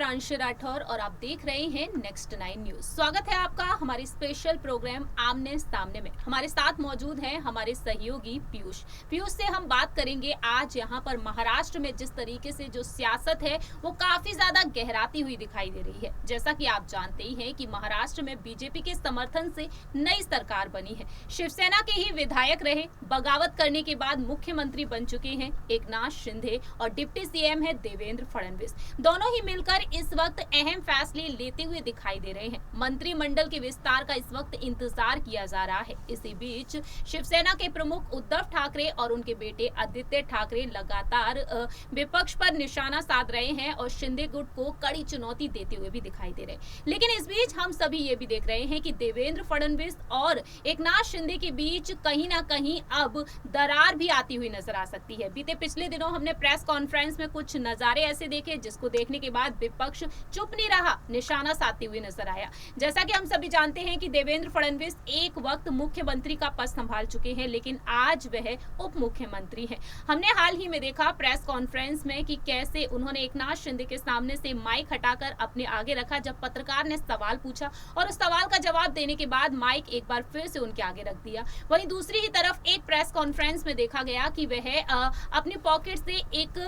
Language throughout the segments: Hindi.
प्रांशु राठौर और आप देख रहे हैं नेक्स्ट 9 न्यूज। स्वागत है आपका हमारी स्पेशल प्रोग्राम आमने सामने में। हमारे साथ मौजूद हैं हमारे सहयोगी पीयूष से हम बात करेंगे आज यहाँ पर महाराष्ट्र में जिस तरीके से जो सियासत है वो काफी ज्यादा गहराती हुई दिखाई दे रही है। जैसा कि आप जानते ही हैं कि महाराष्ट्र में बीजेपी के समर्थन से नई सरकार बनी है। शिवसेना के ही विधायक रहे, बगावत करने के बाद मुख्यमंत्री बन चुके हैं एकनाथ शिंदे और डिप्टी सीएम है देवेंद्र फडणवीस। दोनों ही मिलकर इस वक्त अहम फैसले लेते हुए दिखाई दे रहे हैं। मंत्रिमंडल के विस्तार का इस वक्त इंतजार किया जा रहा है। इसी बीच शिवसेना के प्रमुख उद्धव ठाकरे और उनके बेटे आदित्य ठाकरे लगातार विपक्ष पर निशाना साध रहे हैं और शिंदे गुट को कड़ी चुनौती देते हुए भी दिखाई दे रहे हैं। लेकिन इस बीच हम सभी ये भी देख रहे हैं कि देवेंद्र फडणवीस और एकनाथ शिंदे के बीच कहीं ना कहीं अब दरार भी आती हुई नजर आ सकती है। बीते पिछले दिनों हमने प्रेस कॉन्फ्रेंस में कुछ नजारे ऐसे देखे जिसको देखने के बाद विपक्ष चुप नहीं रहा, निशाना साधते हुए नजर आया। जैसा कि हम सभी जानते हैं कि देवेंद्र फडणवीस एक वक्त मुख्यमंत्री का पद संभाल चुके हैं, लेकिन आज वह उप मुख्यमंत्री हैं। हमने हाल ही में देखा प्रेस कॉन्फ्रेंस में कि कैसे उन्होंने एकनाथ शिंदे के सामने से माइक हटाकर अपने आगे रखा जब पत्रकार ने सवाल पूछा, और उस सवाल का जवाब देने के बाद माइक एक बार फिर से उनके आगे रख दिया। वहीं दूसरी ही तरफ एक प्रेस कॉन्फ्रेंस में देखा गया कि वह अपनी पॉकेट से एक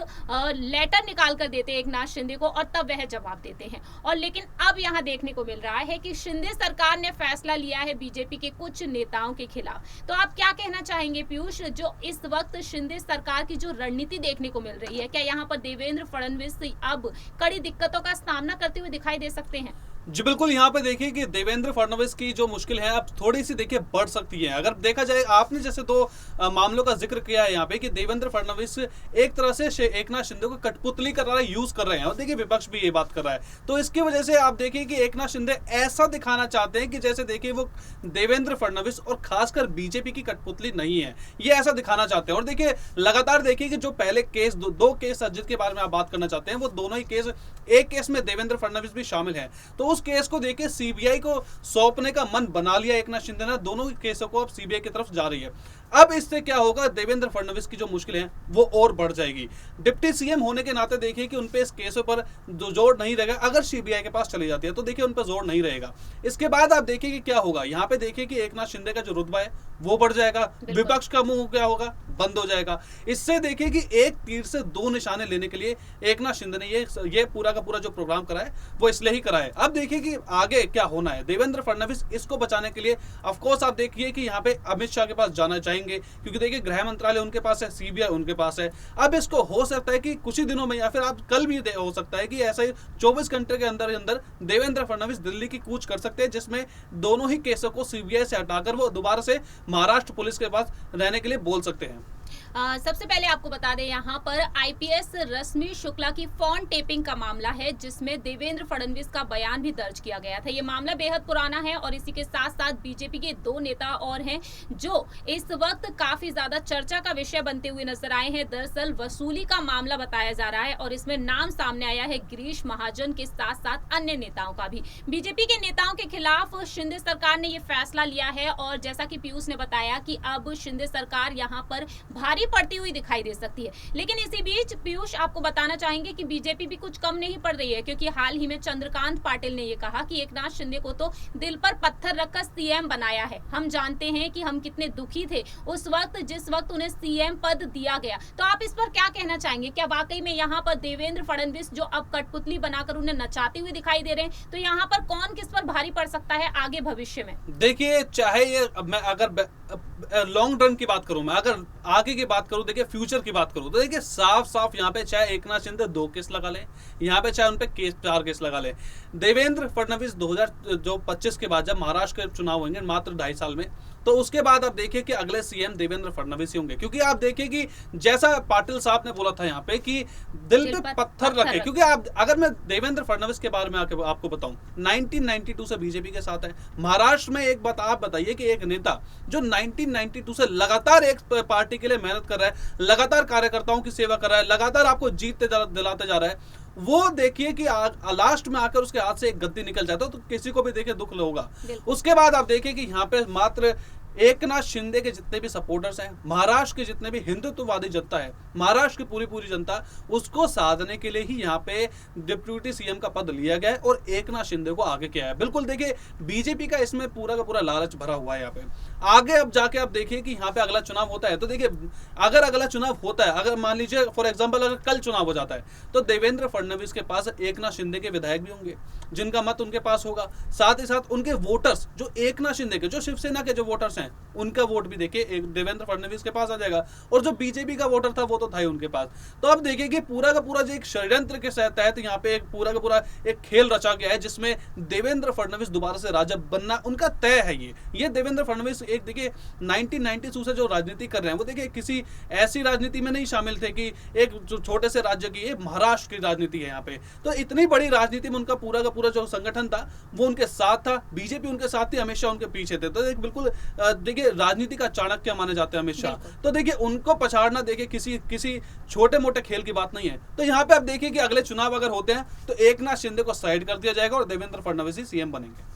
लेटर निकाल कर देते एकनाथ शिंदे को और तब वह जवाब देते हैं। और लेकिन अब यहां देखने को मिल रहा है कि शिंदे सरकार ने फैसला लिया है बीजेपी के कुछ नेताओं के खिलाफ। तो आप क्या कहना चाहेंगे पीयूष, जो इस वक्त शिंदे सरकार की जो रणनीति देखने को मिल रही है, क्या यहाँ पर देवेंद्र फडणवीस अब कड़ी दिक्कतों का सामना करते हुए दिखाई दे सकते हैं? जी बिल्कुल, यहाँ पे देखिए कि देवेंद्र फडणवीस की जो मुश्किल है अब थोड़ी सी देखिए बढ़ सकती है। अगर देखा जाए, आपने जैसे दो मामलों का जिक्र किया है यहाँ पे कि देवेंद्र फडणवीस एक तरह से एकनाथ शिंदे को कठपुतली कर रहा है, यूज कर रहे हैं, और देखिए विपक्ष भी ये बात कर रहा है। तो इसकी वजह से आप देखिए कि एकनाथ शिंदे ऐसा दिखाना चाहते हैं कि जैसे देखिए वो देवेंद्र फडणवीस और खासकर बीजेपी की कठपुतली नहीं है, ये ऐसा दिखाना चाहते हैं। और देखिए लगातार देखिए कि जो पहले केस दो केस जिनके बारे में आप बात करना चाहते हैं, वो दोनों ही केस, एक केस में देवेंद्र फडणवीस भी शामिल है। तो उस केस को देखिए सीबीआई को सौंपने का मन बना लिया एकनाथ शिंदे ने। दोनों केसों को अब सीबीआई की तरफ जा रही है। अब इससे क्या होगा, देवेंद्र फडणवीस की जो मुश्किल है वो और बढ़ जाएगी। डिप्टी सीएम होने के नाते देखिए कि उनपे इस केसों पर जो जोर नहीं रहेगा। अगर सीबीआई के पास चली जाती है तो देखिए उन पर जोर नहीं रहेगा। इसके बाद आप देखिए कि क्या होगा, यहाँ पे देखिए कि एकनाथ शिंदे का जो रुतबा है वो बढ़ जाएगा, विपक्ष का मुंह क्या होगा, बंद हो जाएगा। इससे देखिए कि एक तीर से दो निशाने लेने के लिए एकनाथ शिंदे ने ये पूरा का पूरा जो प्रोग्राम करा है वो इसलिए ही करा है। अब देखिए कि आगे क्या होना है। देवेंद्र फडणवीस इसको बचाने के लिए ऑफकोर्स आप देखिए कि यहाँ पे अमित शाह के पास जाना चाहेंगे, क्योंकि देखिए गृह मंत्रालय उनके पास है, सीबीआई उनके पास है। अब इसको हो सकता है कि कुछ ही दिनों में या फिर आप कल भी हो सकता है कि ऐसा ही 24 घंटे के अंदर अंदर देवेंद्र फडणवीस दिल्ली की कूच कर सकते हैं, जिसमें दोनों ही केसों को सीबीआई से हटाकर वो दोबारा से महाराष्ट्र पुलिस के पास रहने के लिए बोल सकते हैं। सबसे पहले आपको बता दें, यहाँ पर आईपीएस रश्मि शुक्ला की फोन टेपिंग का मामला है जिसमें देवेंद्र फडणवीस का बयान भी दर्ज किया गया था। ये मामला बेहद पुराना है और इसी के साथ साथ बीजेपी के दो नेता और हैं जो इस वक्त काफी ज्यादा चर्चा का विषय बनते हुए नजर आए हैं। दरअसल वसूली का मामला बताया जा रहा है और इसमें नाम सामने आया है गिरीश महाजन के साथ साथ अन्य नेताओं का भी। बीजेपी के नेताओं के खिलाफ शिंदे सरकार ने ये फैसला लिया है और जैसा कि पीयूष ने बताया कि अब शिंदे सरकार यहाँ पर भारी पड़ती हुई दिखाई दे सकती है। लेकिन इसी बीच पीयूष आपको बताना चाहेंगे कि बीजेपी भी कुछ कम नहीं पड़ रही है, क्योंकि हाल ही में चंद्रकांत पाटिल ने यह कहा कि एकनाथ शिंदे को तो दिल पर पत्थर रखकर सीएम बनाया है। हम जानते हैं कि हम कितने दुखी थे उस वक्त जिस वक्त उन्हें सीएम पद दिया गया। तो आप इस पर क्या कहना चाहेंगे? क्या वाकई में यहाँ पर देवेंद्र फडणवीस जो अब कठपुतली बनाकर उन्हें नचाते हुए दिखाई दे रहे हैं, तो यहाँ पर कौन किस पर भारी पड़ सकता है आगे भविष्य में? देखिए, चाहे ये मैं अगर लॉन्ग रन की बात करूं, मैं अगर आगे की बात करूं, देखिए फ्यूचर की बात करूं, तो देखिए साफ साफ यहाँ पे चाहे एकनाथ शिंदे 2 केस लगा ले, यहाँ पे चाहे उन पे 4 केस लगा ले, देवेंद्र फडणवीस 2025 के बाद जब महाराष्ट्र के चुनाव होंगे मात्र 2.5 साल में, तो उसके बाद आप देखिए कि अगले सीएम देवेंद्र फडणवीस ही होंगे। क्योंकि आप देखिए कि जैसा पाटिल साहब ने बोला था यहाँ पे कि दिल पे पत्थर रखे, क्योंकि आप अगर मैं देवेंद्र फडणवीस के बारे में आपको बताऊं, 1992 से बीजेपी के साथ है। महाराष्ट्र में एक बात आप बताइए कि एक नेता जो 1992 से लगातार एक पार्टी के लिए मेहनत कर रहा है, लगातार कार्यकर्ताओं की सेवा कर रहा है, लगातार आपको जीतते दिलाते जा रहा है, वो देखिए कि लास्ट में आकर उसके हाथ से एक गद्दी निकल जाता है तो किसी को भी देखिए दुख होगा। उसके बाद आप देखिए कि यहाँ पे मात्र एकनाथ शिंदे के जितने भी सपोर्टर्स हैं, महाराष्ट्र के जितने भी हिंदुत्ववादी जनता है, महाराष्ट्र की पूरी जनता, उसको साधने के लिए ही यहाँ पे डिप्टी सीएम का पद लिया गया है और एकनाथ शिंदे को आगे किया है। बिल्कुल देखिए, बीजेपी का इसमें पूरा का पूरा लालच भरा हुआ है यहाँ पे। आगे अब जाके आप देखिए कि यहाँ पे अगला चुनाव होता है, तो देखिए अगर अगला चुनाव होता है, अगर मान लीजिए फॉर एग्जाम्पल अगर कल चुनाव हो जाता है, तो देवेंद्र फडणवीस के पास एकनाथ शिंदे के विधायक भी होंगे जिनका मत उनके पास होगा। साथ ही साथ उनके वोटर्स जो एकनाथ शिंदे के, जो शिवसेना के जो वोटर्स हैं, उनका वोट भी देखिए देवेंद्र फडणवीस के पास आ जाएगा। और जो बीजेपी का वोटर था वो तो था ही उनके पास। तो अब देखिए कि पूरा का पूरा जो एक षड्यंत्र के तहत यहाँ पे एक पूरा का पूरा एक खेल रचा गया है, जिसमें देवेंद्र फडणवीस दोबारा से राजा बनना उनका तय है। ये देवेंद्र फडणवीस एक देखिए 1992 से जो राजनीति कर रहे हैं, वो देखिए किसी ऐसी राजनीति में नहीं शामिल थे कि एक जो छोटे से राज्य की, महाराष्ट्र की राजनीति है यहाँ पे। तो इतनी बड़ी राजनीति में उनका पूरा का पूरा जो संगठन था वो उनके साथ था, बीजेपी उनके साथ थी, हमेशा उनके पीछे थे। तो एक बिल्कुल देखिए राजनीति का चाणक्य माने जाते हैं हमेशा। तो देखिए उनको पछाड़ना देखिए किसी छोटे मोटे खेल की बात नहीं है। तो यहाँ पे आप देखिए कि अगले चुनाव अगर होते हैं तो एकनाथ शिंदे को साइड कर दिया जाएगा और देवेंद्र फडणवीस ही सीएम बनेंगे।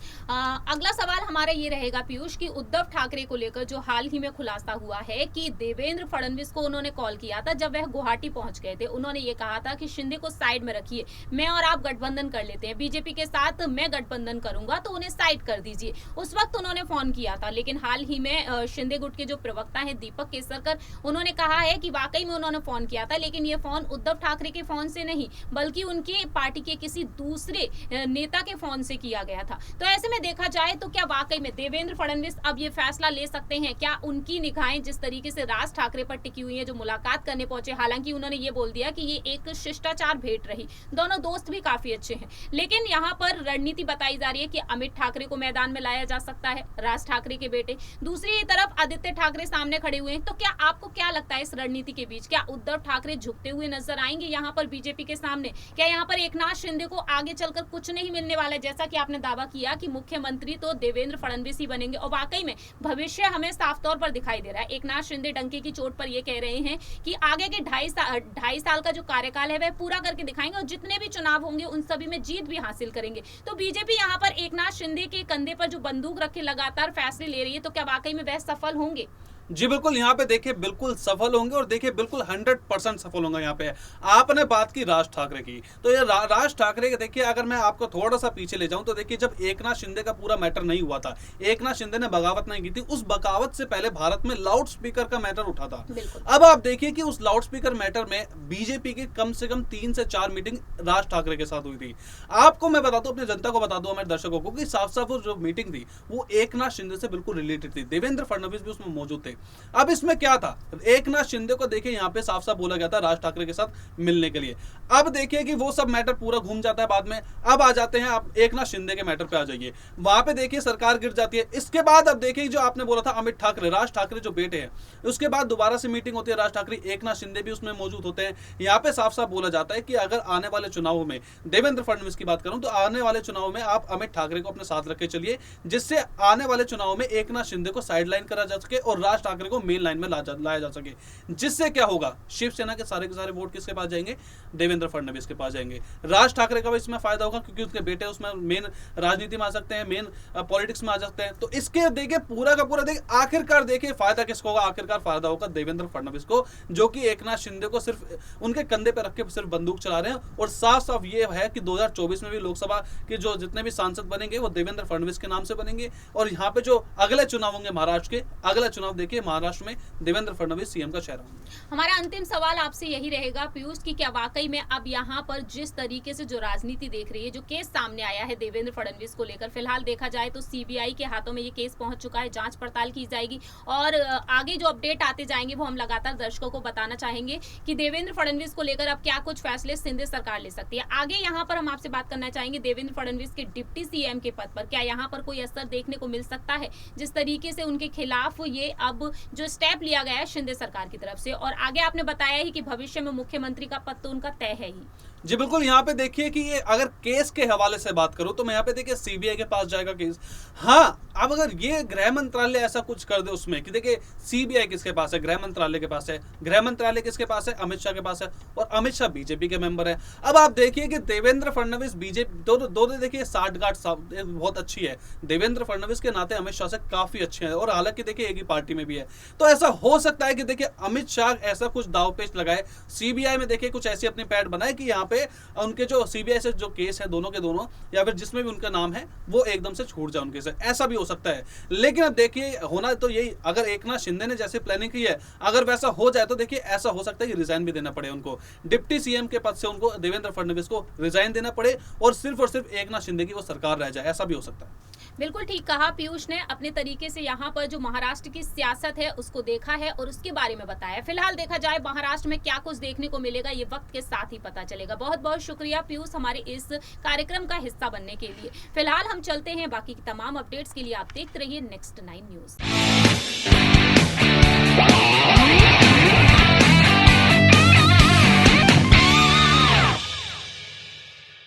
अगला सवाल हमारा ये रहेगा पीयूष की उद्धव ठाकरे को लेकर जो हाल ही में खुलासा हुआ है कि देवेंद्र फडणवीस को उन्होंने कॉल किया था जब वह गुवाहाटी पहुंच गए थे। उन्होंने ये कहा था कि शिंदे को साइड में रखिए, मैं और आप गठबंधन कर लेते हैं, बीजेपी के साथ मैं गठबंधन करूंगा तो उन्हें साइड कर दीजिए। उस वक्त उन्होंने फोन किया था, लेकिन हाल ही में शिंदे गुट के जो प्रवक्ता है दीपक केसरकर, उन्होंने कहा है कि वाकई में उन्होंने फोन किया था, लेकिन ये फोन उद्धव ठाकरे के फोन से नहीं बल्कि उनकी पार्टी के किसी दूसरे नेता के फोन से किया गया था। तो ऐसे में देखा जाए तो क्या वाकई में देवेंद्र फडणवीस अब ये फैसला ले सकते हैं? क्या उनकी निगाहें जिस तरीके से राज ठाकरे पर टिकी हुई है, जो मुलाकात करने पहुंचे, हालांकि उन्होंने ये बोल दिया कि ये एक शिष्टाचार भेंट रही, दोनों दोस्त भी काफी अच्छे हैं, लेकिन यहाँ पर रणनीति बताई जा रही है कि अमित ठाकरे को मैदान में लाया जा सकता है, राज ठाकरे के बेटे, दूसरी तरफ आदित्य ठाकरे सामने खड़े हुए हैं। तो क्या आपको क्या लगता है इस रणनीति के बीच क्या उद्धव ठाकरे झुकते हुए नजर आएंगे यहाँ पर बीजेपी के सामने? क्या यहाँ पर एकनाथ शिंदे को आगे चलकर कुछ नहीं मिलने वाला है, जैसा कि आपने दावा किया कि मुख्यमंत्री तो देवेंद्र फडणवीस ही बनेंगे? और वाकई में भविष्य हमें साफ तौर पर दिखाई दे रहा है। एकनाथ शिंदे डंके की चोट पर ये कह रहे हैं कि आगे के 2.5 साल का जो कार्यकाल है वह पूरा करके दिखाएंगे और जितने भी चुनाव होंगे उन सभी में जीत भी हासिल करेंगे। तो बीजेपी यहाँ पर एकनाथ शिंदे के कंधे पर जो बंदूक रखे लगातार फैसले ले रही है, तो क्या वाकई में वह सफल होंगे? जी बिल्कुल, यहाँ पे देखिए बिल्कुल सफल होंगे और देखिए बिल्कुल 100% सफल होंगे। यहाँ पे आपने बात की राज ठाकरे की, तो ये राज ठाकरे के देखिए, अगर मैं आपको थोड़ा सा पीछे ले जाऊं तो देखिए जब एकनाथ शिंदे का पूरा मैटर नहीं हुआ था, एकनाथ शिंदे ने बगावत नहीं की थी, उस बगावत से पहले भारत में लाउड स्पीकर का मैटर उठा था। अब आप देखिए कि उस लाउड स्पीकर मैटर में बीजेपी की कम से कम 3 से 4 मीटिंग राज ठाकरे के साथ हुई थी। आपको मैं बता दूं, अपनी जनता को बता दूं, हमारे दर्शकों को, कि साफ साफ वो जो मीटिंग थी वो एकनाथ शिंदे से बिल्कुल रिलेटेड थी। देवेंद्र फडणवीस भी उसमें मौजूद थे। अब इसमें क्या था, एकनाथ शिंदे को देखिए यहाँ पे साफ साफ बोला गया था राज ठाकरे के साथ मिलने के लिए। अब देखिए कि वो सब मैटर पूरा घूम जाता है बाद में। अब आ जाते हैं आप एकनाथ शिंदे के मैटर पे आ जाइए, वहां पे देखिए सरकार गिर जाती है। इसके बाद अब देखिए जो आपने बोला था अमित ठाकरे, राज ठाकरे जो बेटे हैं, उसके बाद दोबारा से मीटिंग होती है राज ठाकरे, एकनाथ शिंदे भी उसमें मौजूद होते हैं। यहाँ पे साफ साफ बोला जाता है कि अगर आने वाले चुनावों में, देवेंद्र फडणवीस की बात करूं तो आने वाले चुनावों में आप अमित ठाकरे को अपने साथ रख के चलिए, जिससे आने वाले चुनावों में एकनाथ शिंदे को साइड लाइन करा जा सके और राज ठाकरे को मेन लाइन में लाया जा सके। जिससे क्या होगा, शिवसेना के सारे वोट किसके पास जाएंगे? देवेंद्र फडणवीस के पास जाएंगे। राज ठाकरे का भी इसमें फायदा होगा क्योंकि उसके बेटे उसमें मेन राजनीति में आ सकते हैं, मेन पॉलिटिक्स में आ सकते हैं। तो इसके देखिए पूरा का पूरा देखिए आखिरकार देखिए फायदा किसको होगा? आखिरकार फायदा होगा देवेंद्र फडणवीस को, जो कि एकनाथ शिंदे को सिर्फ उनके कंधे पर रख के सिर्फ बंदूक चला रहे हैं। और साफ साफ ये है कि 2024 में भी लोकसभा के जो जितने भी सांसद बनेंगे वो देवेंद्र फडणवीस के नाम से बनेंगे। और यहाँ पे जो अगले चुनाव होंगे महाराष्ट्र के, अगला चुनाव देखिए महाराष्ट्र में देवेंद्र फडणवीस सीएम का चेहरा होंगे। हमारा अंतिम सवाल आपसे यही रहेगा पीयूष की क्या वाकई में अब यहाँ पर जिस तरीके से जो राजनीति देख रही है, जो केस सामने आया है देवेंद्र फडणवीस को लेकर, फिलहाल देखा जाए तो सीबीआई के हाथों में ये केस पहुंच चुका है, जांच पड़ताल की जाएगी और आगे जो अपडेट आते जाएंगे वो हम लगातार दर्शकों को बताना चाहेंगे कि देवेंद्र फडणवीस को लेकर अब क्या कुछ फैसले शिंदे सरकार ले सकती है। आगे यहाँ पर हम आपसे बात करना चाहेंगे देवेंद्र फडणवीस के डिप्टी सीएम के पद पर क्या यहाँ पर कोई असर देखने को मिल सकता है, जिस तरीके से उनके खिलाफ ये अब जो स्टेप लिया गया है शिंदे सरकार की तरफ से। और आगे आपने बताया ही कि भविष्य में मुख्यमंत्री का पद तो उनका तय है ही। जी बिल्कुल, यहाँ पे देखिए कि ये अगर केस के हवाले से बात करूं तो मैं यहाँ पे देखिए सीबीआई के पास जाएगा केस। हाँ, अब अगर ये गृह मंत्रालय ऐसा कुछ कर दे उसमें कि देखिए सीबीआई किसके पास है, गृह मंत्रालय के पास है, गृह मंत्रालय किसके पास है, अमित शाह के पास है, और अमित शाह बीजेपी के मेंबर है। अब आप देखिए कि देवेंद्र फडणवीस बीजेपी दोनों देखिए साठगांठ बहुत अच्छी है, देवेंद्र फडणवीस के नाते अमित शाह से काफी अच्छे हैं, और हालांकि देखिए एक ही पार्टी में भी है। तो ऐसा हो सकता है कि देखिए अमित शाह ऐसा कुछ दावपेच लगाए, सीबीआई में देखिए कुछ ऐसी अपनी पैड बनाए कि यहाँ पे उनके जो सीबीआई से जो केस है दोनों के दोनों, या फिर जिसमें भी उनका नाम है, वो एकदम से छूट जाए उनके से, ऐसा भी हो सकता है। लेकिन अब देखिए होना तो यही, अगर एकनाथ शिंदे ने जैसे प्लानिंग की है, अगर वैसा हो जाए तो देखिए ऐसा हो सकता है कि रिजाइन भी देना पड़े उनको, डिप्टी सीएम के पद से उनको देवेंद्र फडणवीस को रिजाइन देना पड़े, और सिर्फ एकनाथ शिंदे की वो सरकार रह जाए, ऐसा भी हो सकता है। बिल्कुल ठीक कहा पीयूष ने, अपने तरीके से यहाँ पर जो महाराष्ट्र की सियासत है उसको देखा है और उसके बारे में बताया। फिलहाल देखा जाए महाराष्ट्र में क्या कुछ देखने को मिलेगा ये वक्त के साथ ही पता चलेगा। बहुत बहुत शुक्रिया पीयूष हमारे इस कार्यक्रम का हिस्सा बनने के लिए। फिलहाल हम चलते हैं, बाकी की तमाम अपडेट्स के लिए आप देखते रहिए नेक्स्ट 9 न्यूज।